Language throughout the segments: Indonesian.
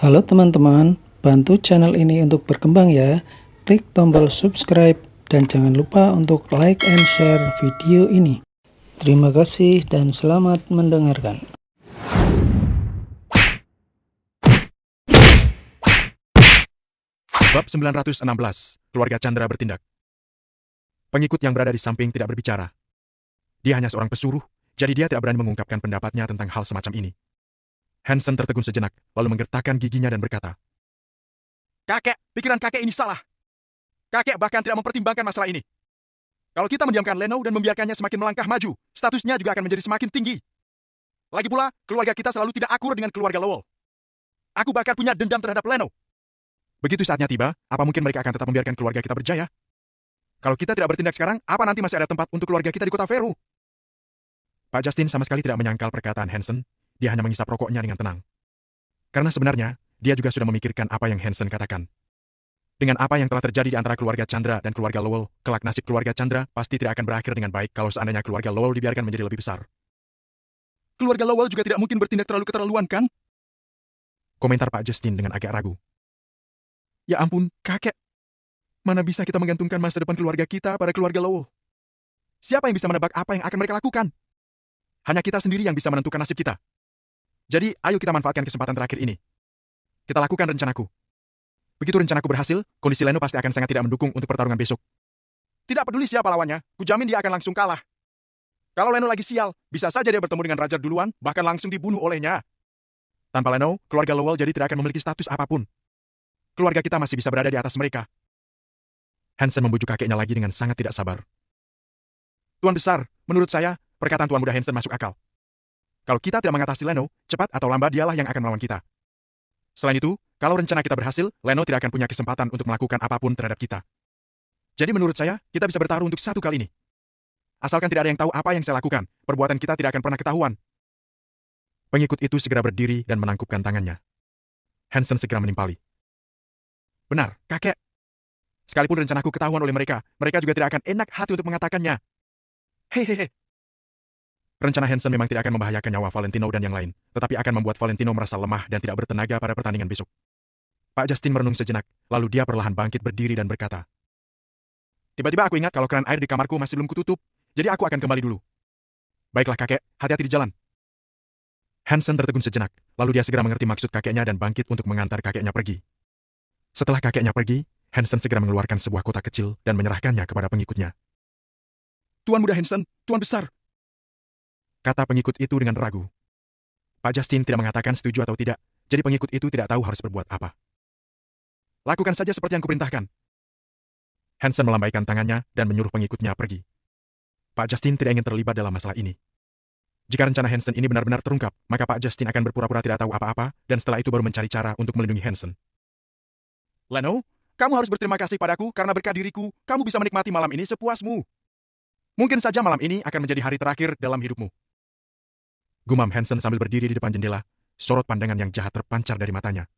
Halo teman-teman, bantu channel ini untuk berkembang ya. Klik tombol subscribe dan jangan lupa untuk like and share video ini. Terima kasih dan selamat mendengarkan. Bab 916, Keluarga Chandra bertindak. Pengikut yang berada di samping tidak berbicara. Dia hanya seorang pesuruh, jadi dia tidak berani mengungkapkan pendapatnya tentang hal semacam ini. Hansen tertegun sejenak, lalu menggertakkan giginya dan berkata, "Kakek, pikiran kakek ini salah. Kakek bahkan tidak mempertimbangkan masalah ini. Kalau kita mendiamkan Leno dan membiarkannya semakin melangkah maju, statusnya juga akan menjadi semakin tinggi. Lagi pula, keluarga kita selalu tidak akur dengan keluarga Lowell. Aku bahkan punya dendam terhadap Leno. Begitu saatnya tiba, apa mungkin mereka akan tetap membiarkan keluarga kita berjaya? Kalau kita tidak bertindak sekarang, apa nanti masih ada tempat untuk keluarga kita di kota Veru?" Pak Justin sama sekali tidak menyangkal perkataan Hansen, dia hanya mengisap rokoknya dengan tenang. Karena sebenarnya, dia juga sudah memikirkan apa yang Hansen katakan. Dengan apa yang telah terjadi di antara keluarga Chandra dan keluarga Lowell, kelak nasib keluarga Chandra pasti tidak akan berakhir dengan baik kalau seandainya keluarga Lowell dibiarkan menjadi lebih besar. "Keluarga Lowell juga tidak mungkin bertindak terlalu keterlaluan, kan?" komentar Pak Justin dengan agak ragu. "Ya ampun, kakek. Mana bisa kita menggantungkan masa depan keluarga kita pada keluarga Lowell? Siapa yang bisa menebak apa yang akan mereka lakukan? Hanya kita sendiri yang bisa menentukan nasib kita. Jadi, ayo kita manfaatkan kesempatan terakhir ini. Kita lakukan rencanaku. Begitu rencanaku berhasil, kondisi Leno pasti akan sangat tidak mendukung untuk pertarungan besok. Tidak peduli siapa lawannya, kujamin dia akan langsung kalah. Kalau Leno lagi sial, bisa saja dia bertemu dengan Raja duluan, bahkan langsung dibunuh olehnya. Tanpa Leno, keluarga Lowell jadi tidak akan memiliki status apapun. Keluarga kita masih bisa berada di atas mereka." Hansen membujuk kakeknya lagi dengan sangat tidak sabar. "Tuan Besar, menurut saya, perkataan Tuan Muda Hansen masuk akal. Kalau kita tidak mengatasi Leno, cepat atau lambat dialah yang akan melawan kita. Selain itu, kalau rencana kita berhasil, Leno tidak akan punya kesempatan untuk melakukan apapun terhadap kita. Jadi menurut saya, kita bisa bertaruh untuk satu kali ini. Asalkan tidak ada yang tahu apa yang saya lakukan, perbuatan kita tidak akan pernah ketahuan." Pengikut itu segera berdiri dan menangkupkan tangannya. Hansen segera menimpali. "Benar, kakek. Sekalipun rencanaku ketahuan oleh mereka, mereka juga tidak akan enak hati untuk mengatakannya. Hehehe." Rencana Hansen memang tidak akan membahayakan nyawa Valentino dan yang lain, tetapi akan membuat Valentino merasa lemah dan tidak bertenaga pada pertandingan besok. Pak Justin merenung sejenak, lalu dia perlahan bangkit berdiri dan berkata, "Tiba-tiba aku ingat kalau keran air di kamarku masih belum kututup, jadi aku akan kembali dulu. Baiklah kakek, hati-hati di jalan." Hansen tertegun sejenak, lalu dia segera mengerti maksud kakeknya dan bangkit untuk mengantar kakeknya pergi. Setelah kakeknya pergi, Hansen segera mengeluarkan sebuah kotak kecil dan menyerahkannya kepada pengikutnya. "Tuan Muda Hansen, Tuan Besar," kata pengikut itu dengan ragu. Pak Justin tidak mengatakan setuju atau tidak, jadi pengikut itu tidak tahu harus berbuat apa. "Lakukan saja seperti yang kuperintahkan." Hansen melambaikan tangannya dan menyuruh pengikutnya pergi. Pak Justin tidak ingin terlibat dalam masalah ini. Jika rencana Hansen ini benar-benar terungkap, maka Pak Justin akan berpura-pura tidak tahu apa-apa, dan setelah itu baru mencari cara untuk melindungi Hansen. "Leno, kamu harus berterima kasih padaku karena berkat diriku, kamu bisa menikmati malam ini sepuasmu. Mungkin saja malam ini akan menjadi hari terakhir dalam hidupmu." Gumam Hansen sambil berdiri di depan jendela, sorot pandangan yang jahat terpancar dari matanya.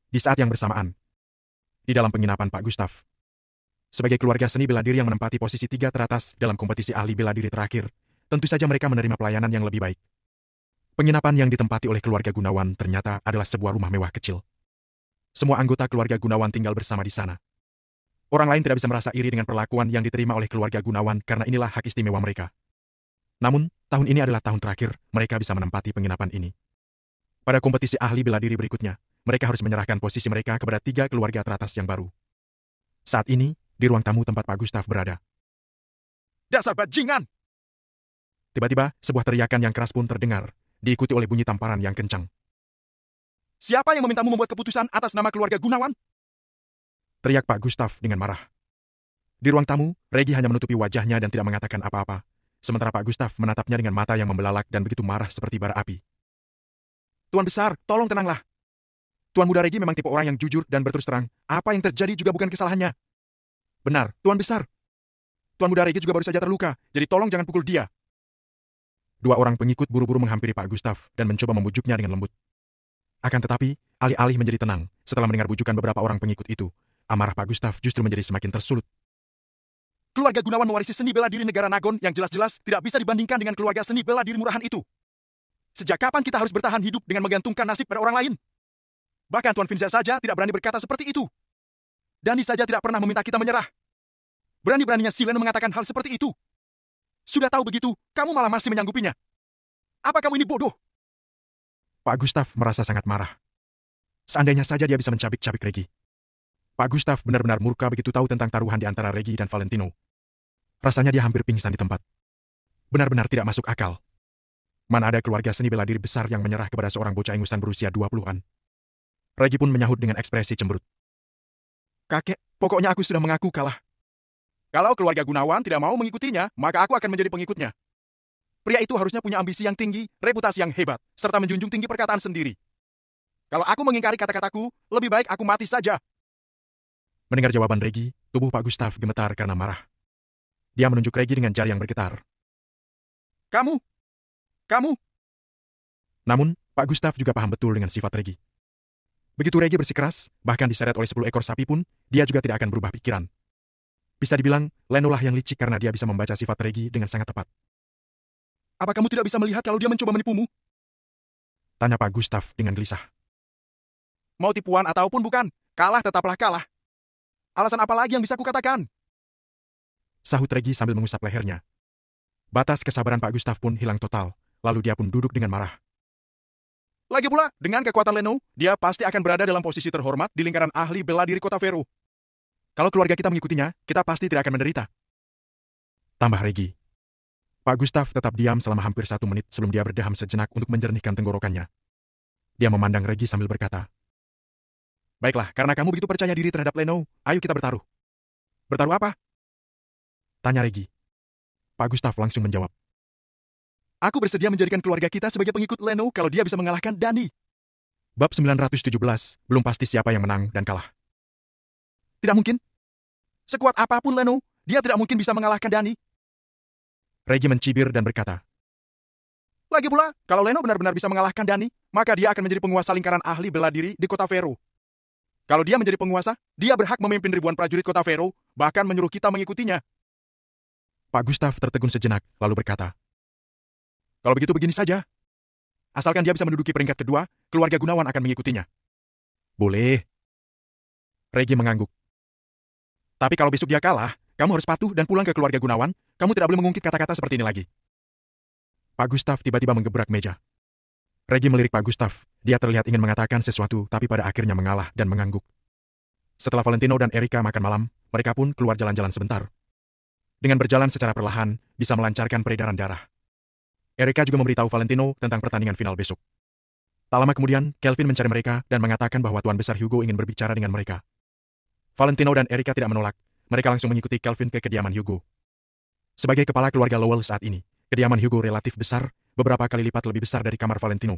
Di saat yang bersamaan, di dalam penginapan Pak Gustav, sebagai keluarga seni bela diri yang menempati posisi 3 teratas dalam kompetisi ahli bela diri terakhir, tentu saja mereka menerima pelayanan yang lebih baik. Penginapan yang ditempati oleh keluarga Gunawan ternyata adalah sebuah rumah mewah kecil. Semua anggota keluarga Gunawan tinggal bersama di sana. Orang lain tidak bisa merasa iri dengan perlakuan yang diterima oleh keluarga Gunawan karena inilah hak istimewa mereka. Namun, tahun ini adalah tahun terakhir mereka bisa menempati penginapan ini. Pada kompetisi ahli bela diri berikutnya, mereka harus menyerahkan posisi mereka kepada 3 keluarga teratas yang baru. Saat ini, di ruang tamu tempat Pak Gustav berada. "Dasar bajingan!" Tiba-tiba, sebuah teriakan yang keras pun terdengar, diikuti oleh bunyi tamparan yang kencang. "Siapa yang memintamu membuat keputusan atas nama keluarga Gunawan?" teriak Pak Gustav dengan marah. Di ruang tamu, Regi hanya menutupi wajahnya dan tidak mengatakan apa-apa, sementara Pak Gustav menatapnya dengan mata yang membelalak dan begitu marah seperti bara api. "Tuan Besar, tolong tenanglah. Tuan Muda Regi memang tipe orang yang jujur dan berterus terang, apa yang terjadi juga bukan kesalahannya." "Benar, Tuan Besar. Tuan Muda Regi juga baru saja terluka, jadi tolong jangan pukul dia." Dua orang pengikut buru-buru menghampiri Pak Gustav dan mencoba membujuknya dengan lembut. Akan tetapi, alih-alih menjadi tenang, setelah mendengar bujukan beberapa orang pengikut itu, amarah Pak Gustav justru menjadi semakin tersulut. "Keluarga Gunawan mewarisi seni bela diri negara Nagon yang jelas-jelas tidak bisa dibandingkan dengan keluarga seni bela diri murahan itu. Sejak kapan kita harus bertahan hidup dengan menggantungkan nasib pada orang lain? Bahkan Tuan Vincent saja tidak berani berkata seperti itu. Dani saja tidak pernah meminta kita menyerah. Berani-beraninya si Leno mengatakan hal seperti itu. Sudah tahu begitu, kamu malah masih menyanggupinya. Apa kamu ini bodoh? Pak Gustav merasa sangat marah. Seandainya saja dia bisa mencabik-cabik Regi. Pak Gustav benar-benar murka begitu tahu tentang taruhan di antara Regi dan Valentino. Rasanya dia hampir pingsan di tempat. Benar-benar tidak masuk akal. Mana ada keluarga seni bela diri besar yang menyerah kepada seorang bocah ingusan berusia 20-an. Regi pun menyahut dengan ekspresi cemberut. Kakek, pokoknya aku sudah mengaku kalah. Kalau keluarga Gunawan tidak mau mengikutinya, maka aku akan menjadi pengikutnya. Pria itu harusnya punya ambisi yang tinggi, reputasi yang hebat, serta menjunjung tinggi perkataan sendiri. Kalau aku mengingkari kata-kataku, lebih baik aku mati saja. Mendengar jawaban Regi, tubuh Pak Gustav gemetar karena marah. Dia menunjuk Regi dengan jari yang bergetar. Kamu! Namun, Pak Gustav juga paham betul dengan sifat Regi. Begitu Regi bersikeras, bahkan diseret oleh 10 ekor sapi pun, dia juga tidak akan berubah pikiran. Bisa dibilang, Leno lah yang licik karena dia bisa membaca sifat Regi dengan sangat tepat. Apa kamu tidak bisa melihat kalau dia mencoba menipumu? Tanya Pak Gustav dengan gelisah. Mau tipuan ataupun bukan, kalah tetaplah kalah. Alasan apa lagi yang bisa kukatakan? Sahut Regi sambil mengusap lehernya. Batas kesabaran Pak Gustav pun hilang total, lalu dia pun duduk dengan marah. Lagi pula, dengan kekuatan Leno, dia pasti akan berada dalam posisi terhormat di lingkaran ahli bela diri kota Vero. Kalau keluarga kita mengikutinya, kita pasti tidak akan menderita. Tambah Regi. Pak Gustav tetap diam selama hampir 1 menit sebelum dia berdeham sejenak untuk menjernihkan tenggorokannya. Dia memandang Regi sambil berkata, Baiklah, karena kamu begitu percaya diri terhadap Leno, ayo kita bertaruh. Bertaruh apa? Tanya Regi. Pak Gustav langsung menjawab. Aku bersedia menjadikan keluarga kita sebagai pengikut Leno kalau dia bisa mengalahkan Dani. Bab 917, belum pasti siapa yang menang dan kalah. Tidak mungkin. Sekuat apapun Leno, dia tidak mungkin bisa mengalahkan Dani. Regi mencibir dan berkata, Lagi pula, kalau Leno benar-benar bisa mengalahkan Dani, maka dia akan menjadi penguasa lingkaran ahli bela diri di kota Vero. Kalau dia menjadi penguasa, dia berhak memimpin ribuan prajurit kota Vero, bahkan menyuruh kita mengikutinya. Pak Gustav tertegun sejenak, lalu berkata, Kalau begitu begini saja. Asalkan dia bisa menduduki peringkat kedua, keluarga Gunawan akan mengikutinya. Boleh. Regi mengangguk. Tapi kalau besok dia kalah, kamu harus patuh dan pulang ke keluarga Gunawan, kamu tidak boleh mengungkit kata-kata seperti ini lagi. Pak Gustav tiba-tiba menggebrak meja. Regi melirik Pak Gustav, dia terlihat ingin mengatakan sesuatu tapi pada akhirnya mengalah dan mengangguk. Setelah Valentino dan Erika makan malam, mereka pun keluar jalan-jalan sebentar. Dengan berjalan secara perlahan, bisa melancarkan peredaran darah. Erika juga memberitahu Valentino tentang pertandingan final besok. Tak lama kemudian, Kelvin mencari mereka dan mengatakan bahwa Tuan Besar Hugo ingin berbicara dengan mereka. Valentino dan Erika tidak menolak, mereka langsung mengikuti Kelvin ke kediaman Hugo. Sebagai kepala keluarga Lowell saat ini, kediaman Hugo relatif besar, beberapa kali lipat lebih besar dari kamar Valentino.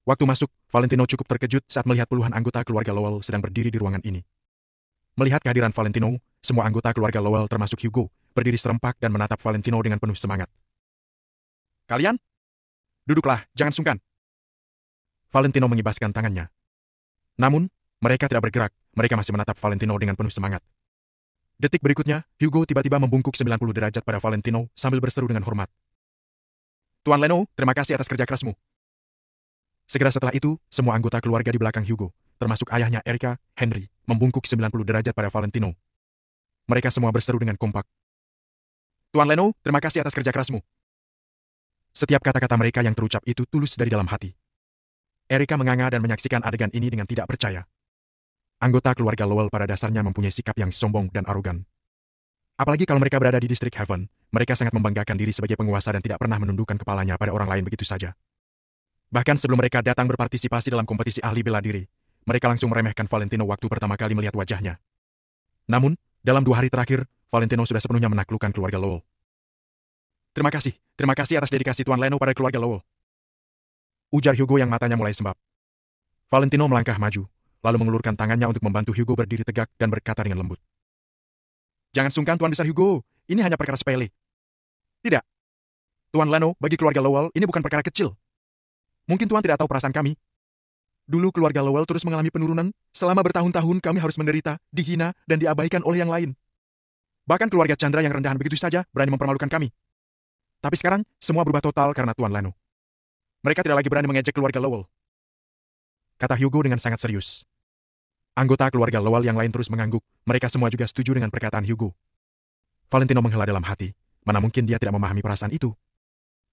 Waktu masuk, Valentino cukup terkejut saat melihat puluhan anggota keluarga Lowell sedang berdiri di ruangan ini. Melihat kehadiran Valentino, semua anggota keluarga Lowell termasuk Hugo, berdiri serempak dan menatap Valentino dengan penuh semangat. Kalian? Duduklah, jangan sungkan. Valentino mengibaskan tangannya. Namun, mereka tidak bergerak, mereka masih menatap Valentino dengan penuh semangat. Detik berikutnya, Hugo tiba-tiba membungkuk 90 derajat pada Valentino sambil berseru dengan hormat. Tuan Leno, terima kasih atas kerja kerasmu. Segera setelah itu, semua anggota keluarga di belakang Hugo, termasuk ayahnya Erika, Henry, membungkuk 90 derajat pada Valentino. Mereka semua berseru dengan kompak. Tuan Leno, terima kasih atas kerja kerasmu. Setiap kata-kata mereka yang terucap itu tulus dari dalam hati. Erika menganga dan menyaksikan adegan ini dengan tidak percaya. Anggota keluarga Lowell pada dasarnya mempunyai sikap yang sombong dan arogan. Apalagi kalau mereka berada di distrik Haven, mereka sangat membanggakan diri sebagai penguasa dan tidak pernah menundukkan kepalanya pada orang lain begitu saja. Bahkan sebelum mereka datang berpartisipasi dalam kompetisi ahli bela diri, mereka langsung meremehkan Valentino waktu pertama kali melihat wajahnya. Namun, dalam 2 hari terakhir, Valentino sudah sepenuhnya menaklukkan keluarga Lowell. Terima kasih atas dedikasi Tuan Leno pada keluarga Lowell. Ujar Hugo yang matanya mulai sembab. Valentino melangkah maju, lalu mengulurkan tangannya untuk membantu Hugo berdiri tegak dan berkata dengan lembut. Jangan sungkan Tuan Besar Hugo, ini hanya perkara sepele. Tidak. Tuan Leno, bagi keluarga Lowell, ini bukan perkara kecil. Mungkin Tuan tidak tahu perasaan kami. Dulu keluarga Lowell terus mengalami penurunan, selama bertahun-tahun kami harus menderita, dihina, dan diabaikan oleh yang lain. Bahkan keluarga Chandra yang rendahan begitu saja berani mempermalukan kami. Tapi sekarang, semua berubah total karena Tuan Leno. Mereka tidak lagi berani mengejek keluarga Lowell. kata Hugo dengan sangat serius. Anggota keluarga Lowell yang lain terus mengangguk, mereka semua juga setuju dengan perkataan Hugo. Valentino menghela dalam hati, mana mungkin dia tidak memahami perasaan itu.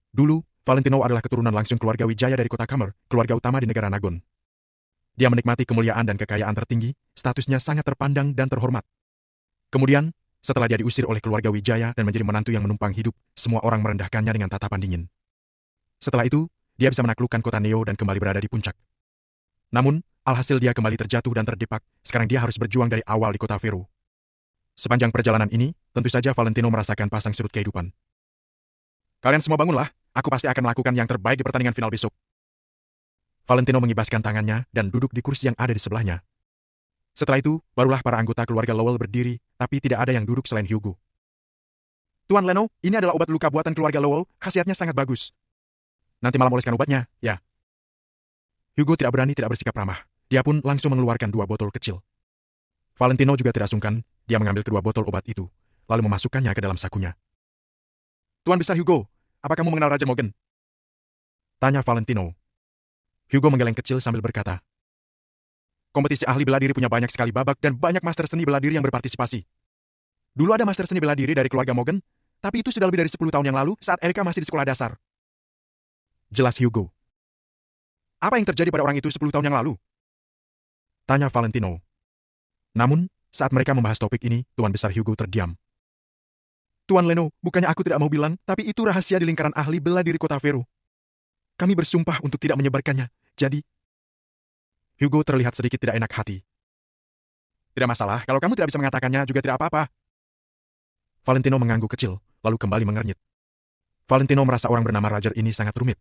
Dulu, Valentino adalah keturunan langsung keluarga Wijaya dari kota Kamer, keluarga utama di negara Nagon. Dia menikmati kemuliaan dan kekayaan tertinggi, statusnya sangat terpandang dan terhormat. Kemudian, setelah dia diusir oleh keluarga Wijaya dan menjadi menantu yang menumpang hidup, semua orang merendahkannya dengan tatapan dingin. Setelah itu, dia bisa menaklukkan kota Neo dan kembali berada di puncak. Namun, alhasil dia kembali terjatuh dan terdepak, sekarang dia harus berjuang dari awal di kota Vero. Sepanjang perjalanan ini, tentu saja Valentino merasakan pasang surut kehidupan. Kalian semua bangunlah, aku pasti akan melakukan yang terbaik di pertandingan final besok. Valentino mengibaskan tangannya dan duduk di kursi yang ada di sebelahnya. Setelah itu, barulah para anggota keluarga Lowell berdiri, tapi tidak ada yang duduk selain Hugo. Tuan Leno, ini adalah obat luka buatan keluarga Lowell, khasiatnya sangat bagus. Nanti malam oleskan obatnya, ya. Hugo tidak bersikap ramah. Dia pun langsung mengeluarkan 2 botol kecil. Valentino juga tidak sungkan, dia mengambil kedua botol obat itu, lalu memasukkannya ke dalam sakunya. Tuan Besar Hugo, apa kamu mengenal Raja Morgan? Tanya Valentino. Hugo menggeleng kecil sambil berkata, kompetisi ahli bela diri punya banyak sekali babak dan banyak master seni bela diri yang berpartisipasi. Dulu ada master seni bela diri dari keluarga Morgan, tapi itu sudah lebih dari 10 tahun yang lalu saat Erika masih di sekolah dasar. Jelas Hugo. Apa yang terjadi pada orang itu 10 tahun yang lalu? Tanya Valentino. Namun, saat mereka membahas topik ini, Tuan Besar Hugo terdiam. Tuan Leno, bukannya aku tidak mau bilang, tapi itu rahasia di lingkaran ahli bela diri kota Vero. Kami bersumpah untuk tidak menyebarkannya, jadi... Hugo terlihat sedikit tidak enak hati. Tidak masalah, kalau kamu tidak bisa mengatakannya juga tidak apa-apa. Valentino mengangguk kecil, lalu kembali mengernyit. Valentino merasa orang bernama Roger ini sangat rumit.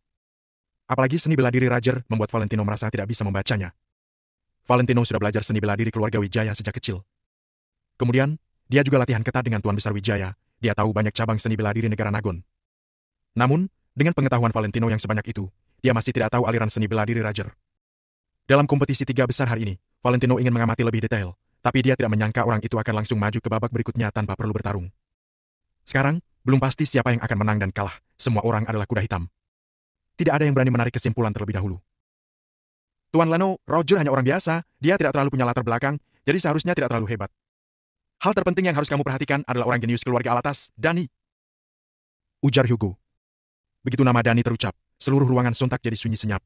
Apalagi seni bela diri Roger membuat Valentino merasa tidak bisa membacanya. Valentino sudah belajar seni bela diri keluarga Wijaya sejak kecil. Kemudian, dia juga latihan ketat dengan Tuan Besar Wijaya, dia tahu banyak cabang seni bela diri negara Nagon. Namun, dengan pengetahuan Valentino yang sebanyak itu, dia masih tidak tahu aliran seni bela diri Roger. Dalam kompetisi 3 besar hari ini, Valentino ingin mengamati lebih detail, tapi dia tidak menyangka orang itu akan langsung maju ke babak berikutnya tanpa perlu bertarung. Sekarang, belum pasti siapa yang akan menang dan kalah, semua orang adalah kuda hitam. Tidak ada yang berani menarik kesimpulan terlebih dahulu. Tuan Leno, Roger hanya orang biasa, dia tidak terlalu punya latar belakang, jadi seharusnya tidak terlalu hebat. Hal terpenting yang harus kamu perhatikan adalah orang jenius keluarga Alatas, Dani. Ujar Hugo. Begitu nama Dani terucap, seluruh ruangan sontak jadi sunyi senyap.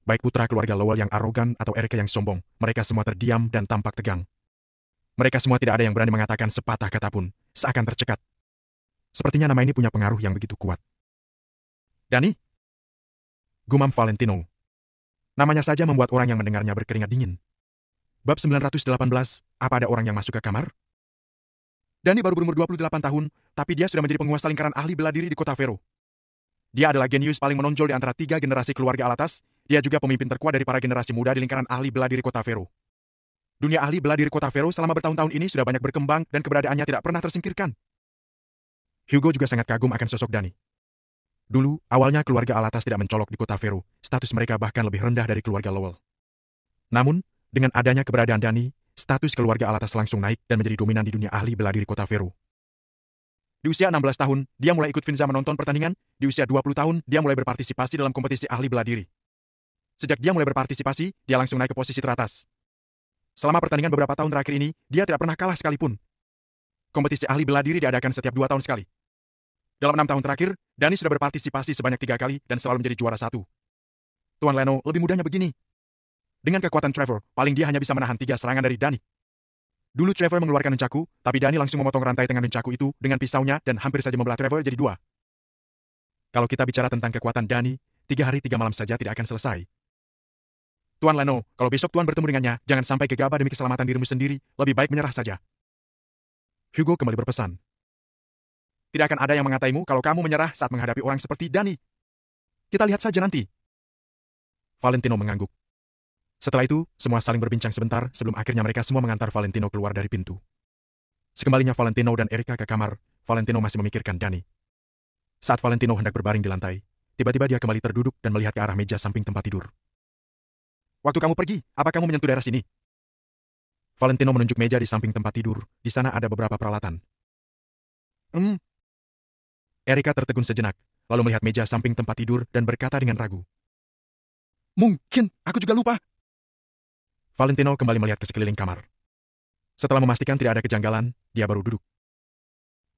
Baik putra keluarga Lowell yang arogan atau Erika yang sombong, mereka semua terdiam dan tampak tegang. Mereka semua tidak ada yang berani mengatakan sepatah kata pun, seakan tercekat. Sepertinya nama ini punya pengaruh yang begitu kuat. Dani? Gumam Valentino. Namanya saja membuat orang yang mendengarnya berkeringat dingin. Bab 918, apa ada orang yang masuk ke kamar? Dani baru berumur 28 tahun, tapi dia sudah menjadi penguasa lingkaran ahli bela diri di kota Vero. Dia adalah genius paling menonjol di antara 3 generasi keluarga Alatas, dia juga pemimpin terkuat dari para generasi muda di lingkaran ahli bela diri kota Vero. Dunia ahli bela diri kota Vero selama bertahun-tahun ini sudah banyak berkembang dan keberadaannya tidak pernah tersingkirkan. Hugo juga sangat kagum akan sosok Dani. Dulu, awalnya keluarga Alatas tidak mencolok di kota Vero, status mereka bahkan lebih rendah dari keluarga Lowell. Namun, dengan adanya keberadaan Dani, status keluarga Alatas langsung naik dan menjadi dominan di dunia ahli bela diri kota Vero. Di usia 16 tahun, dia mulai ikut Finza menonton pertandingan, di usia 20 tahun, dia mulai berpartisipasi dalam kompetisi ahli bela diri. Sejak dia mulai berpartisipasi, dia langsung naik ke posisi teratas. Selama pertandingan beberapa tahun terakhir ini, dia tidak pernah kalah sekalipun. Kompetisi ahli bela diri diadakan setiap 2 tahun sekali. Dalam 6 tahun terakhir, Dani sudah berpartisipasi sebanyak 3 kali dan selalu menjadi juara 1. Tuan Leno, lebih mudahnya begini. Dengan kekuatan Trevor, paling dia hanya bisa menahan 3 serangan dari Dani. Dulu Trevor mengeluarkan nunchaku, tapi Dani langsung memotong rantai tangan nunchaku itu dengan pisaunya dan hampir saja membelah Trevor jadi 2. Kalau kita bicara tentang kekuatan Dani, 3 hari 3 malam saja tidak akan selesai. Tuan Leno, kalau besok Tuan bertemu dengannya, jangan sampai gegabah demi keselamatan dirimu sendiri, lebih baik menyerah saja. Hugo kembali berpesan. Tidak akan ada yang mengataimu kalau kamu menyerah saat menghadapi orang seperti Dani. Kita lihat saja nanti. Valentino mengangguk. Setelah itu, semua saling berbincang sebentar sebelum akhirnya mereka semua mengantar Valentino keluar dari pintu. Sekembalinya Valentino dan Erika ke kamar, Valentino masih memikirkan Dani. Saat Valentino hendak berbaring di lantai, tiba-tiba dia kembali terduduk dan melihat ke arah meja samping tempat tidur. Waktu kamu pergi, apa kamu menyentuh daerah sini? Valentino menunjuk meja di samping tempat tidur, di sana ada beberapa peralatan. Erika tertegun sejenak, lalu melihat meja samping tempat tidur dan berkata dengan ragu. Mungkin, aku juga lupa. Valentino kembali melihat ke sekeliling kamar. Setelah memastikan tidak ada kejanggalan, dia baru duduk.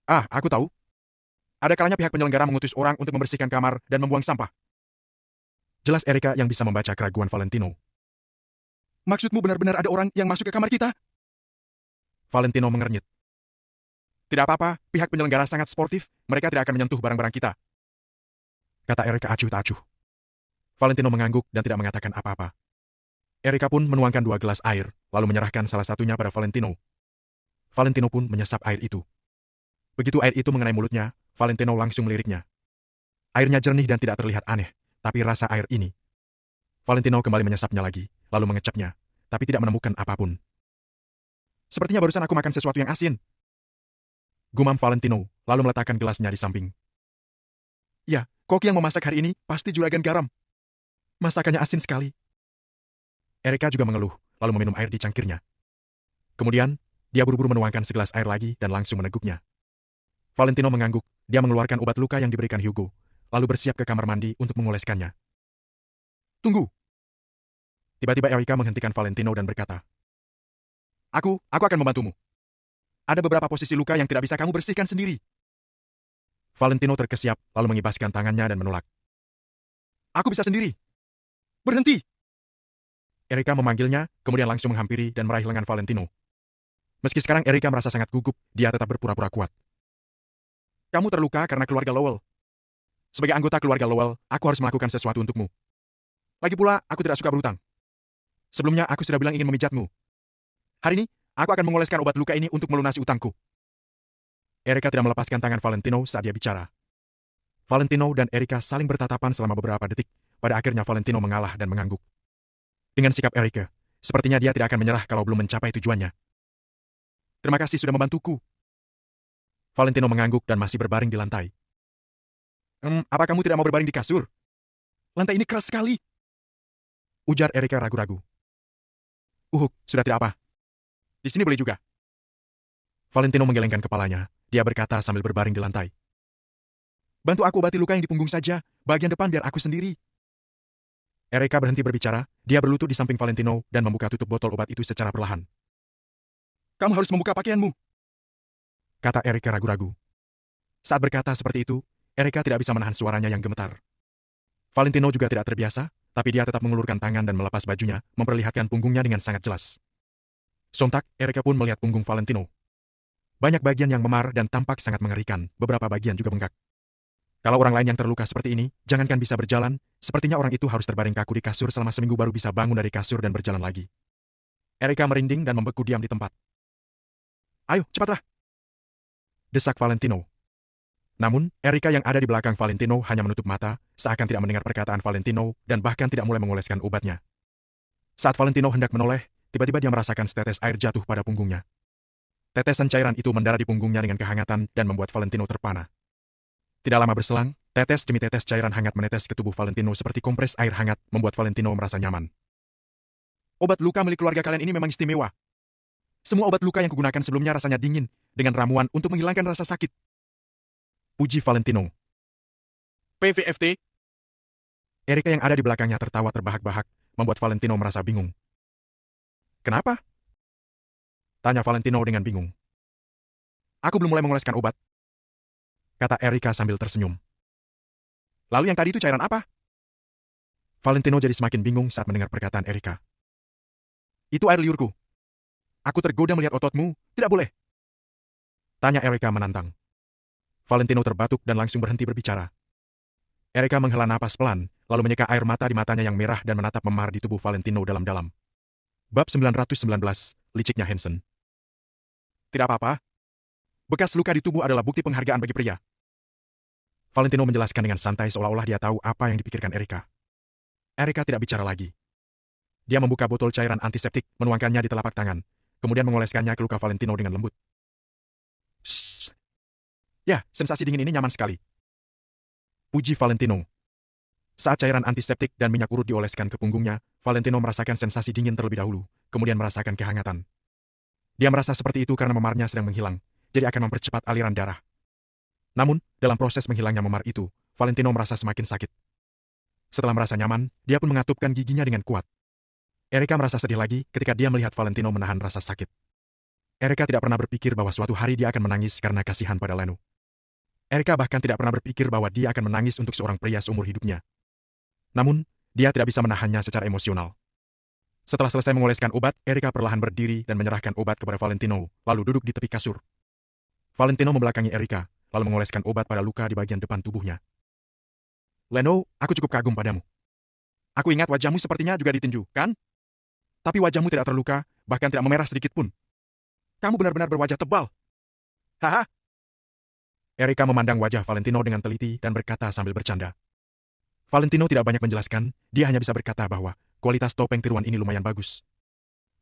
Ah, aku tahu. Ada kalanya pihak penyelenggara mengutus orang untuk membersihkan kamar dan membuang sampah. Jelas Erika yang bisa membaca keraguan Valentino. Maksudmu benar-benar ada orang yang masuk ke kamar kita? Valentino mengernyit. Tidak apa-apa, pihak penyelenggara sangat sportif, mereka tidak akan menyentuh barang-barang kita. Kata Erika acuh tak acuh. Valentino mengangguk dan tidak mengatakan apa-apa. Erika pun menuangkan 2 gelas air, lalu menyerahkan salah satunya pada Valentino. Valentino pun menyesap air itu. Begitu air itu mengenai mulutnya, Valentino langsung meliriknya. Airnya jernih dan tidak terlihat aneh, tapi rasa air ini. Valentino kembali menyesapnya lagi, lalu mengecapnya, tapi tidak menemukan apapun. Sepertinya barusan aku makan sesuatu yang asin. Gumam Valentino, lalu meletakkan gelasnya di samping. Ya, koki yang memasak hari ini pasti juragan garam. Masakannya asin sekali. Erika juga mengeluh, lalu meminum air di cangkirnya. Kemudian, dia buru-buru menuangkan segelas air lagi dan langsung meneguknya. Valentino mengangguk, dia mengeluarkan obat luka yang diberikan Hugo, lalu bersiap ke kamar mandi untuk mengoleskannya. Tunggu! Tiba-tiba Erika menghentikan Valentino dan berkata, Aku akan membantumu. Ada beberapa posisi luka yang tidak bisa kamu bersihkan sendiri. Valentino terkesiap, lalu mengibaskan tangannya dan menolak. Aku bisa sendiri. Berhenti! Erika memanggilnya, kemudian langsung menghampiri dan meraih lengan Valentino. Meski sekarang Erika merasa sangat gugup, dia tetap berpura-pura kuat. Kamu terluka karena keluarga Lowell. Sebagai anggota keluarga Lowell, aku harus melakukan sesuatu untukmu. Lagi pula, aku tidak suka berhutang. Sebelumnya, aku sudah bilang ingin memijatmu. Hari ini, aku akan mengoleskan obat luka ini untuk melunasi utangku. Erika tidak melepaskan tangan Valentino saat dia bicara. Valentino dan Erika saling bertatapan selama beberapa detik. Pada akhirnya Valentino mengalah dan mengangguk. Dengan sikap Erika, sepertinya dia tidak akan menyerah kalau belum mencapai tujuannya. Terima kasih sudah membantuku. Valentino mengangguk dan masih berbaring di lantai. Apa kamu tidak mau berbaring di kasur? Lantai ini keras sekali. Ujar Erika ragu-ragu. Sudah tidak apa. Di sini boleh juga. Valentino menggelengkan kepalanya. Dia berkata sambil berbaring di lantai. Bantu aku obati luka yang di punggung saja. Bagian depan biar aku sendiri. Erika berhenti berbicara. Dia berlutut di samping Valentino dan membuka tutup botol obat itu secara perlahan. Kamu harus membuka pakaianmu. Kata Erika ragu-ragu. Saat berkata seperti itu, Erika tidak bisa menahan suaranya yang gemetar. Valentino juga tidak terbiasa, tapi dia tetap mengulurkan tangan dan melepas bajunya, memperlihatkan punggungnya dengan sangat jelas. Sontak, Erika pun melihat punggung Valentino. Banyak bagian yang memar dan tampak sangat mengerikan, beberapa bagian juga bengkak. Kalau orang lain yang terluka seperti ini, jangankan bisa berjalan, sepertinya orang itu harus terbaring kaku di kasur selama seminggu baru bisa bangun dari kasur dan berjalan lagi. Erika merinding dan membeku diam di tempat. Ayo, cepatlah! Desak Valentino. Namun, Erika yang ada di belakang Valentino hanya menutup mata, seakan tidak mendengar perkataan Valentino, dan bahkan tidak mulai mengoleskan obatnya. Saat Valentino hendak menoleh, tiba-tiba dia merasakan setetes air jatuh pada punggungnya. Tetesan cairan itu mendarat di punggungnya dengan kehangatan dan membuat Valentino terpana. Tidak lama berselang, tetes demi tetes cairan hangat menetes ke tubuh Valentino seperti kompres air hangat, membuat Valentino merasa nyaman. Obat luka milik keluarga kalian ini memang istimewa. Semua obat luka yang kugunakan sebelumnya rasanya dingin, dengan ramuan untuk menghilangkan rasa sakit. Puji Valentino. PVFT? Erika yang ada di belakangnya tertawa terbahak-bahak, membuat Valentino merasa bingung. Kenapa? Tanya Valentino dengan bingung. Aku belum mulai mengoleskan obat. Kata Erika sambil tersenyum. Lalu yang tadi itu cairan apa? Valentino jadi semakin bingung saat mendengar perkataan Erika. Itu air liurku. Aku tergoda melihat ototmu, tidak boleh. Tanya Erika menantang. Valentino terbatuk dan langsung berhenti berbicara. Erika menghela napas pelan, lalu menyeka air mata di matanya yang merah dan menatap memar di tubuh Valentino dalam-dalam. Bab 919, liciknya Hansen. Tidak apa-apa. Bekas luka di tubuh adalah bukti penghargaan bagi pria. Valentino menjelaskan dengan santai seolah-olah dia tahu apa yang dipikirkan Erika. Erika tidak bicara lagi. Dia membuka botol cairan antiseptik, menuangkannya di telapak tangan, kemudian mengoleskannya ke luka Valentino dengan lembut. Shh. Ya, sensasi dingin ini nyaman sekali. Puji Valentino. Saat cairan antiseptik dan minyak urut dioleskan ke punggungnya, Valentino merasakan sensasi dingin terlebih dahulu, kemudian merasakan kehangatan. Dia merasa seperti itu karena memarnya sedang menghilang, jadi akan mempercepat aliran darah. Namun, dalam proses menghilangnya memar itu, Valentino merasa semakin sakit. Setelah merasa nyaman, dia pun mengatupkan giginya dengan kuat. Erika merasa sedih lagi ketika dia melihat Valentino menahan rasa sakit. Erika tidak pernah berpikir bahwa suatu hari dia akan menangis karena kasihan pada Leno. Erika bahkan tidak pernah berpikir bahwa dia akan menangis untuk seorang pria seumur hidupnya. Namun, dia tidak bisa menahannya secara emosional. Setelah selesai mengoleskan obat, Erika perlahan berdiri dan menyerahkan obat kepada Valentino, lalu duduk di tepi kasur. Valentino membelakangi Erika, lalu mengoleskan obat pada luka di bagian depan tubuhnya. Leno, aku cukup kagum padamu. Aku ingat wajahmu sepertinya juga ditinju, kan? Tapi wajahmu tidak terluka, bahkan tidak memerah sedikit pun. Kamu benar-benar berwajah tebal. Haha. Erika memandang wajah Valentino dengan teliti dan berkata sambil bercanda. Valentino tidak banyak menjelaskan, dia hanya bisa berkata bahwa kualitas topeng tiruan ini lumayan bagus.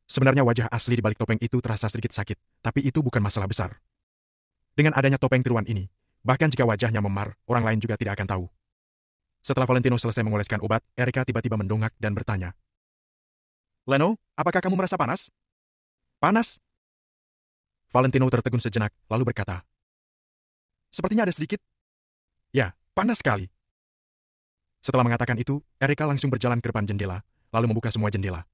Sebenarnya wajah asli di balik topeng itu terasa sedikit sakit, tapi itu bukan masalah besar. Dengan adanya topeng tiruan ini, bahkan jika wajahnya memar, orang lain juga tidak akan tahu. Setelah Valentino selesai mengoleskan obat, Erika tiba-tiba mendongak dan bertanya. Leno, apakah kamu merasa panas? Panas? Valentino tertegun sejenak, lalu berkata. Sepertinya ada sedikit. Ya, panas sekali. Setelah mengatakan itu, Erika langsung berjalan ke depan jendela, lalu membuka semua jendela.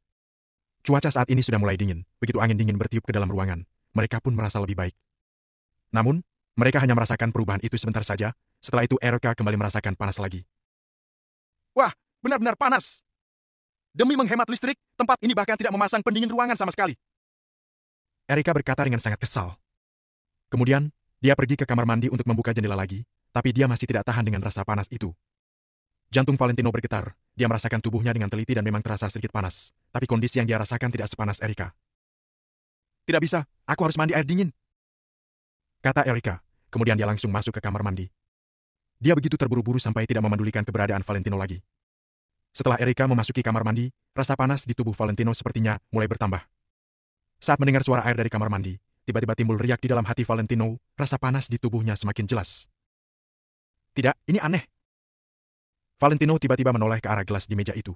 Cuaca saat ini sudah mulai dingin, begitu angin dingin bertiup ke dalam ruangan, mereka pun merasa lebih baik. Namun, mereka hanya merasakan perubahan itu sebentar saja, setelah itu Erika kembali merasakan panas lagi. Wah, benar-benar panas! Demi menghemat listrik, tempat ini bahkan tidak memasang pendingin ruangan sama sekali. Erika berkata dengan sangat kesal. Kemudian, dia pergi ke kamar mandi untuk membuka jendela lagi, tapi dia masih tidak tahan dengan rasa panas itu. Jantung Valentino bergetar, dia merasakan tubuhnya dengan teliti dan memang terasa sedikit panas, tapi kondisi yang dia rasakan tidak sepanas Erika. Tidak bisa, aku harus mandi air dingin, kata Erika, kemudian dia langsung masuk ke kamar mandi. Dia begitu terburu-buru sampai tidak memedulikan keberadaan Valentino lagi. Setelah Erika memasuki kamar mandi, rasa panas di tubuh Valentino sepertinya mulai bertambah. Saat mendengar suara air dari kamar mandi, tiba-tiba timbul riak di dalam hati Valentino, rasa panas di tubuhnya semakin jelas. Tidak, ini aneh. Valentino tiba-tiba menoleh ke arah gelas di meja itu.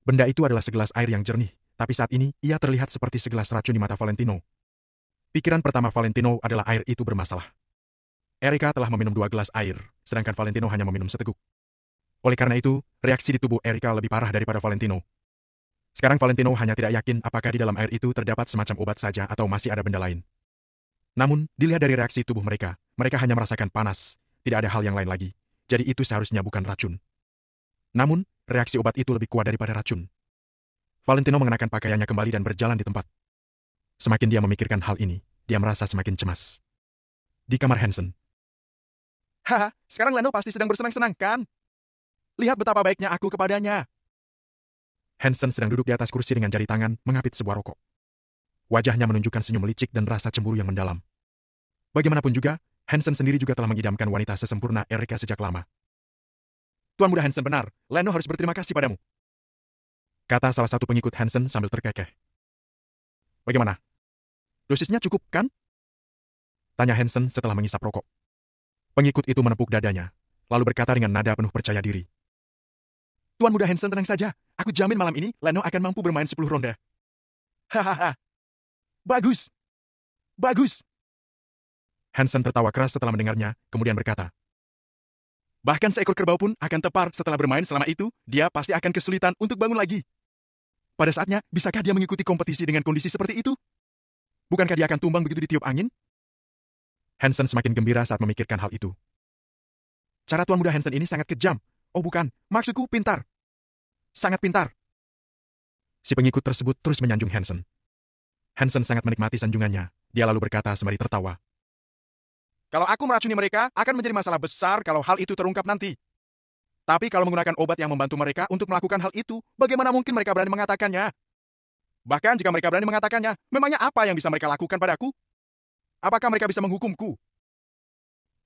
Benda itu adalah segelas air yang jernih, tapi saat ini ia terlihat seperti segelas racun di mata Valentino. Pikiran pertama Valentino adalah air itu bermasalah. Erika telah meminum 2 gelas air, sedangkan Valentino hanya meminum seteguk. Oleh karena itu, reaksi di tubuh Erika lebih parah daripada Valentino. Sekarang Valentino hanya tidak yakin apakah di dalam air itu terdapat semacam obat saja atau masih ada benda lain. Namun, dilihat dari reaksi tubuh mereka, mereka hanya merasakan panas, tidak ada hal yang lain lagi. Jadi itu seharusnya bukan racun. Namun, reaksi obat itu lebih kuat daripada racun. Valentino mengenakan pakaiannya kembali dan berjalan di tempat. Semakin dia memikirkan hal ini, dia merasa semakin cemas. Di kamar Hansen. Haha, sekarang Leno pasti sedang bersenang-senang, kan? Lihat betapa baiknya aku kepadanya. Hansen sedang duduk di atas kursi dengan jari tangan mengapit sebuah rokok. Wajahnya menunjukkan senyum licik dan rasa cemburu yang mendalam. Bagaimanapun juga, Hansen sendiri juga telah mengidamkan wanita sesempurna Erika sejak lama. Tuan Muda Hansen benar, Leno harus berterima kasih padamu, kata salah satu pengikut Hansen sambil terkekeh. Bagaimana? Dosisnya cukup, kan? Tanya Hansen setelah mengisap rokok. Pengikut itu menepuk dadanya, lalu berkata dengan nada penuh percaya diri. Tuan Muda Hansen tenang saja, aku jamin malam ini Leno akan mampu bermain 10 ronde. Hahaha. Bagus. Bagus. Hansen tertawa keras setelah mendengarnya, kemudian berkata. Bahkan seekor kerbau pun akan tepar setelah bermain selama itu, dia pasti akan kesulitan untuk bangun lagi. Pada saatnya, bisakah dia mengikuti kompetisi dengan kondisi seperti itu? Bukankah dia akan tumbang begitu ditiup angin? Hansen semakin gembira saat memikirkan hal itu. Cara Tuan Muda Hansen ini sangat kejam. Oh bukan, maksudku pintar. Sangat pintar. Si pengikut tersebut terus menyanjung Hansen. Hansen sangat menikmati sanjungannya. Dia lalu berkata sembari tertawa. Kalau aku meracuni mereka, akan menjadi masalah besar kalau hal itu terungkap nanti. Tapi kalau menggunakan obat yang membantu mereka untuk melakukan hal itu, bagaimana mungkin mereka berani mengatakannya? Bahkan jika mereka berani mengatakannya, memangnya apa yang bisa mereka lakukan padaku? Apakah mereka bisa menghukumku?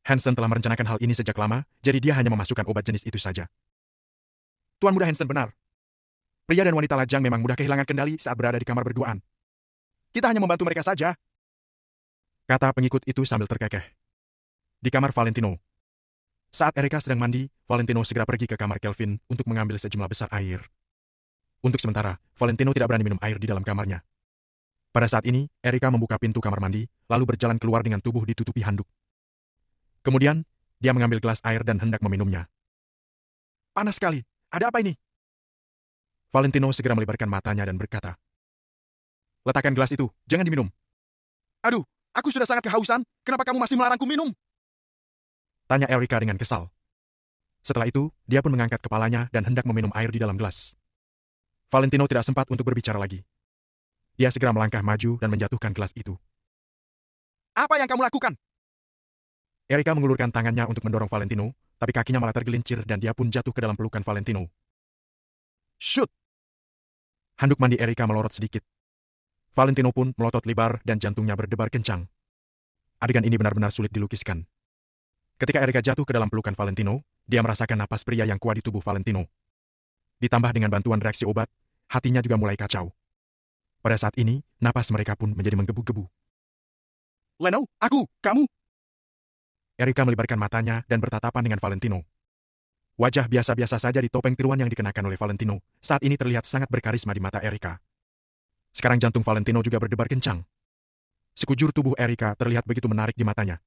Hansen telah merencanakan hal ini sejak lama, jadi dia hanya memasukkan obat jenis itu saja. Tuan Muda Hansen benar. Pria dan wanita lajang memang mudah kehilangan kendali saat berada di kamar berduaan. Kita hanya membantu mereka saja, kata pengikut itu sambil terkekeh. Di kamar Valentino. Saat Erika sedang mandi, Valentino segera pergi ke kamar Kelvin untuk mengambil sejumlah besar air. Untuk sementara, Valentino tidak berani minum air di dalam kamarnya. Pada saat ini, Erika membuka pintu kamar mandi, lalu berjalan keluar dengan tubuh ditutupi handuk. Kemudian, dia mengambil gelas air dan hendak meminumnya. Panas sekali, ada apa ini? Valentino segera melebarkan matanya dan berkata, "Letakkan gelas itu, jangan diminum." "Aduh, aku sudah sangat kehausan, kenapa kamu masih melarangku minum?" tanya Erika dengan kesal. Setelah itu, dia pun mengangkat kepalanya dan hendak meminum air di dalam gelas. Valentino tidak sempat untuk berbicara lagi. Dia segera melangkah maju dan menjatuhkan gelas itu. "Apa yang kamu lakukan?" Erika mengulurkan tangannya untuk mendorong Valentino, tapi kakinya malah tergelincir dan dia pun jatuh ke dalam pelukan Valentino. Shoot! Handuk mandi Erika melorot sedikit. Valentino pun melotot lebar dan jantungnya berdebar kencang. Adegan ini benar-benar sulit dilukiskan. Ketika Erika jatuh ke dalam pelukan Valentino, dia merasakan napas pria yang kuat di tubuh Valentino. Ditambah dengan bantuan reaksi obat, hatinya juga mulai kacau. Pada saat ini, napas mereka pun menjadi menggebu-gebu. "Leno, kamu!" Erika melebarkan matanya dan bertatapan dengan Valentino. Wajah biasa-biasa saja di topeng tiruan yang dikenakan oleh Valentino, saat ini terlihat sangat berkarisma di mata Erika. Sekarang jantung Valentino juga berdebar kencang. Sekujur tubuh Erika terlihat begitu menarik di matanya.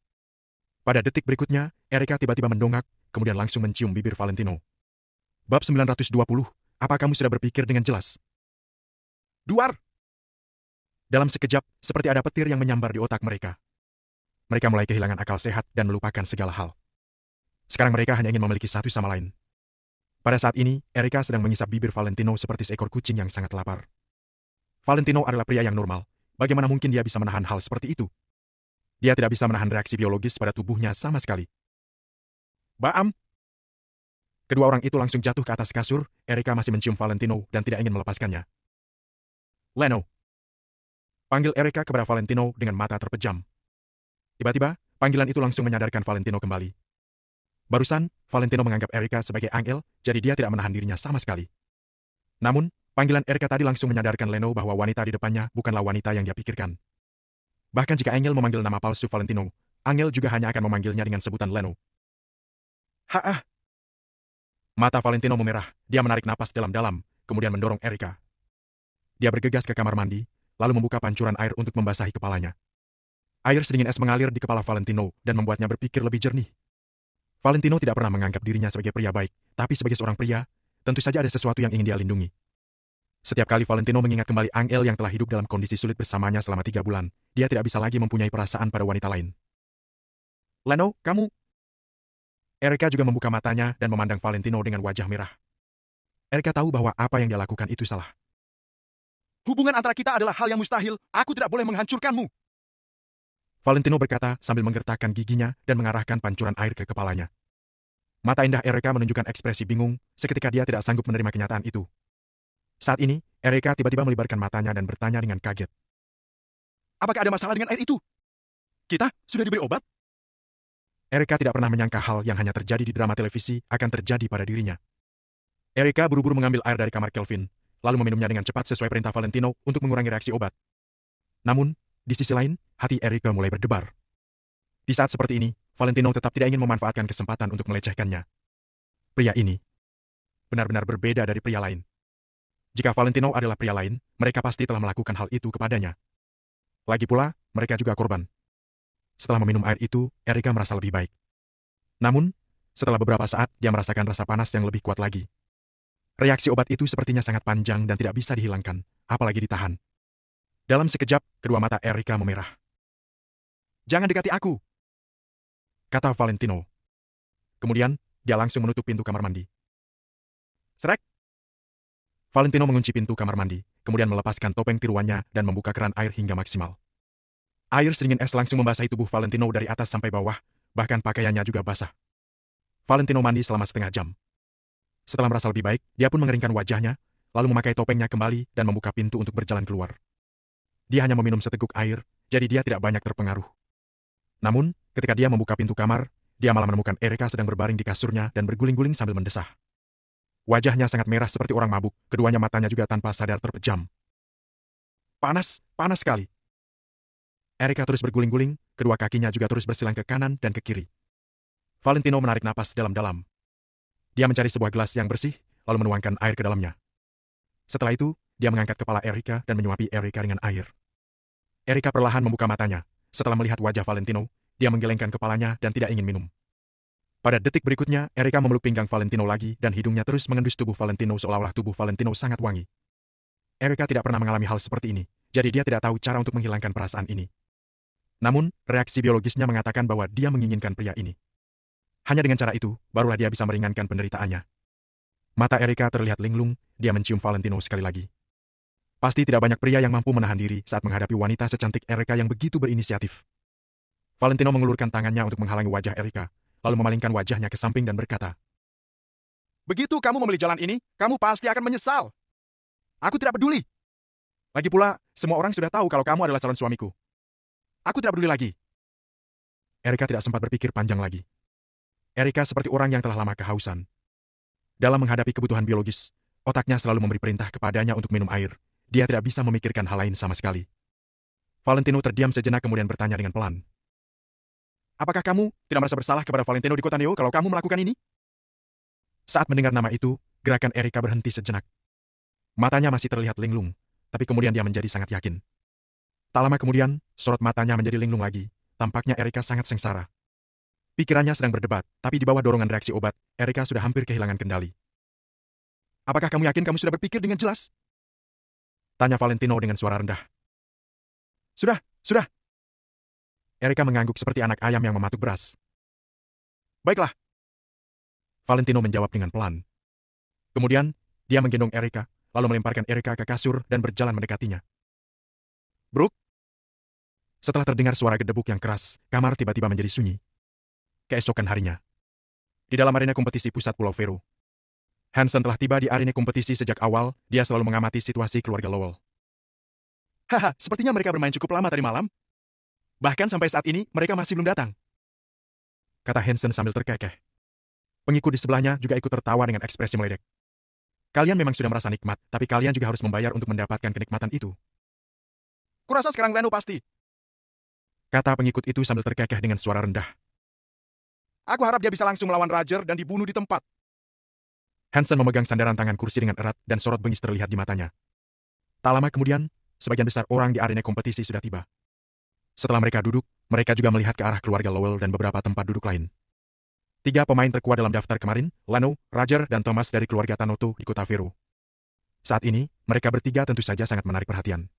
Pada detik berikutnya, Erika tiba-tiba mendongak, kemudian langsung mencium bibir Valentino. Bab 920, apa kamu sudah berpikir dengan jelas? Duar! Dalam sekejap, seperti ada petir yang menyambar di otak mereka. Mereka mulai kehilangan akal sehat dan melupakan segala hal. Sekarang mereka hanya ingin memiliki satu sama lain. Pada saat ini, Erika sedang mengisap bibir Valentino seperti seekor kucing yang sangat lapar. Valentino adalah pria yang normal. Bagaimana mungkin dia bisa menahan hal seperti itu? Dia tidak bisa menahan reaksi biologis pada tubuhnya sama sekali. Baam! Kedua orang itu langsung jatuh ke atas kasur, Erika masih mencium Valentino dan tidak ingin melepaskannya. Leno! Panggil Erika kepada Valentino dengan mata terpejam. Tiba-tiba, panggilan itu langsung menyadarkan Valentino kembali. Barusan, Valentino menganggap Erika sebagai Angel, jadi dia tidak menahan dirinya sama sekali. Namun, panggilan Erika tadi langsung menyadarkan Leno bahwa wanita di depannya bukanlah wanita yang dia pikirkan. Bahkan jika Angel memanggil nama palsu Valentino, Angel juga hanya akan memanggilnya dengan sebutan Leno. Haah! Mata Valentino memerah, dia menarik napas dalam-dalam, kemudian mendorong Erika. Dia bergegas ke kamar mandi, lalu membuka pancuran air untuk membasahi kepalanya. Air sedingin es mengalir di kepala Valentino dan membuatnya berpikir lebih jernih. Valentino tidak pernah menganggap dirinya sebagai pria baik, tapi sebagai seorang pria, tentu saja ada sesuatu yang ingin dia lindungi. Setiap kali Valentino mengingat kembali Angel yang telah hidup dalam kondisi sulit bersamanya selama 3 bulan, dia tidak bisa lagi mempunyai perasaan pada wanita lain. Leno, kamu... Erika juga membuka matanya dan memandang Valentino dengan wajah merah. Erika tahu bahwa apa yang dia lakukan itu salah. Hubungan antara kita adalah hal yang mustahil, aku tidak boleh menghancurkanmu. Valentino berkata sambil menggertakkan giginya dan mengarahkan pancuran air ke kepalanya. Mata indah Erika menunjukkan ekspresi bingung, seketika dia tidak sanggup menerima kenyataan itu. Saat ini, Erika tiba-tiba melebarkan matanya dan bertanya dengan kaget. Apakah ada masalah dengan air itu? Kita sudah diberi obat? Erika tidak pernah menyangka hal yang hanya terjadi di drama televisi akan terjadi pada dirinya. Erika buru-buru mengambil air dari kamar Kelvin, lalu meminumnya dengan cepat sesuai perintah Valentino untuk mengurangi reaksi obat. Namun, di sisi lain, hati Erika mulai berdebar. Di saat seperti ini, Valentino tetap tidak ingin memanfaatkan kesempatan untuk melecehkannya. Pria ini benar-benar berbeda dari pria lain. Jika Valentino adalah pria lain, mereka pasti telah melakukan hal itu kepadanya. Lagi pula, mereka juga korban. Setelah meminum air itu, Erika merasa lebih baik. Namun, setelah beberapa saat, dia merasakan rasa panas yang lebih kuat lagi. Reaksi obat itu sepertinya sangat panjang dan tidak bisa dihilangkan, apalagi ditahan. Dalam sekejap, kedua mata Erika memerah. Jangan dekati aku, kata Valentino. Kemudian, dia langsung menutup pintu kamar mandi. Srek! Valentino mengunci pintu kamar mandi, kemudian melepaskan topeng tiruannya dan membuka keran air hingga maksimal. Air sedingin es langsung membasahi tubuh Valentino dari atas sampai bawah, bahkan pakaiannya juga basah. Valentino mandi selama setengah jam. Setelah merasa lebih baik, dia pun mengeringkan wajahnya, lalu memakai topengnya kembali dan membuka pintu untuk berjalan keluar. Dia hanya meminum seteguk air, jadi dia tidak banyak terpengaruh. Namun, ketika dia membuka pintu kamar, dia malah menemukan Erika sedang berbaring di kasurnya dan berguling-guling sambil mendesah. Wajahnya sangat merah seperti orang mabuk, keduanya matanya juga tanpa sadar terpejam. Panas, panas sekali. Erika terus berguling-guling, kedua kakinya juga terus bersilang ke kanan dan ke kiri. Valentino menarik napas dalam-dalam. Dia mencari sebuah gelas yang bersih, lalu menuangkan air ke dalamnya. Setelah itu, dia mengangkat kepala Erika dan menyuapi Erika dengan air. Erika perlahan membuka matanya. Setelah melihat wajah Valentino, dia menggelengkan kepalanya dan tidak ingin minum. Pada detik berikutnya, Erika memeluk pinggang Valentino lagi dan hidungnya terus mengendus tubuh Valentino seolah-olah tubuh Valentino sangat wangi. Erika tidak pernah mengalami hal seperti ini, jadi dia tidak tahu cara untuk menghilangkan perasaan ini. Namun, reaksi biologisnya mengatakan bahwa dia menginginkan pria ini. Hanya dengan cara itu, barulah dia bisa meringankan penderitaannya. Mata Erika terlihat linglung, dia mencium Valentino sekali lagi. Pasti tidak banyak pria yang mampu menahan diri saat menghadapi wanita secantik Erika yang begitu berinisiatif. Valentino mengulurkan tangannya untuk menghalangi wajah Erika, lalu memalingkan wajahnya ke samping dan berkata, "Begitu kamu memilih jalan ini, kamu pasti akan menyesal. Aku tidak peduli. Lagi pula, semua orang sudah tahu kalau kamu adalah calon suamiku. Aku tidak peduli lagi." Erika tidak sempat berpikir panjang lagi. Erika seperti orang yang telah lama kehausan. Dalam menghadapi kebutuhan biologis, otaknya selalu memberi perintah kepadanya untuk minum air. Dia tidak bisa memikirkan hal lain sama sekali. Valentino terdiam sejenak kemudian bertanya dengan pelan, "Apakah kamu tidak merasa bersalah kepada Valentino di kota Neo kalau kamu melakukan ini?" Saat mendengar nama itu, gerakan Erika berhenti sejenak. Matanya masih terlihat linglung, tapi kemudian dia menjadi sangat yakin. Tak lama kemudian, sorot matanya menjadi linglung lagi. Tampaknya Erika sangat sengsara. Pikirannya sedang berdebat, tapi di bawah dorongan reaksi obat, Erika sudah hampir kehilangan kendali. "Apakah kamu yakin kamu sudah berpikir dengan jelas?" tanya Valentino dengan suara rendah. Sudah. Erika mengangguk seperti anak ayam yang mematuk beras. "Baiklah." Valentino menjawab dengan pelan. Kemudian, dia menggendong Erika, lalu melemparkan Erika ke kasur dan berjalan mendekatinya. "Brooke?" Setelah terdengar suara gedebuk yang keras, kamar tiba-tiba menjadi sunyi. Keesokan harinya, di dalam arena kompetisi pusat Pulau Vero, Hansen telah tiba di arena kompetisi sejak awal. Dia selalu mengamati situasi keluarga Lowell. "Haha, sepertinya mereka bermain cukup lama tadi malam. Bahkan sampai saat ini, mereka masih belum datang," kata Hansen sambil terkekeh. Pengikut di sebelahnya juga ikut tertawa dengan ekspresi meledek. "Kalian memang sudah merasa nikmat, tapi kalian juga harus membayar untuk mendapatkan kenikmatan itu." "Kurasa sekarang Leno pasti," kata pengikut itu sambil terkekeh dengan suara rendah. "Aku harap dia bisa langsung melawan Roger dan dibunuh di tempat." Hansen memegang sandaran tangan kursi dengan erat dan sorot bengis terlihat di matanya. Tak lama kemudian, sebagian besar orang di arena kompetisi sudah tiba. Setelah mereka duduk, mereka juga melihat ke arah keluarga Lowell dan beberapa tempat duduk lain. 3 pemain terkuat dalam daftar kemarin, Lano, Roger, dan Thomas dari keluarga Tanoto di kota Vero. Saat ini, mereka bertiga tentu saja sangat menarik perhatian.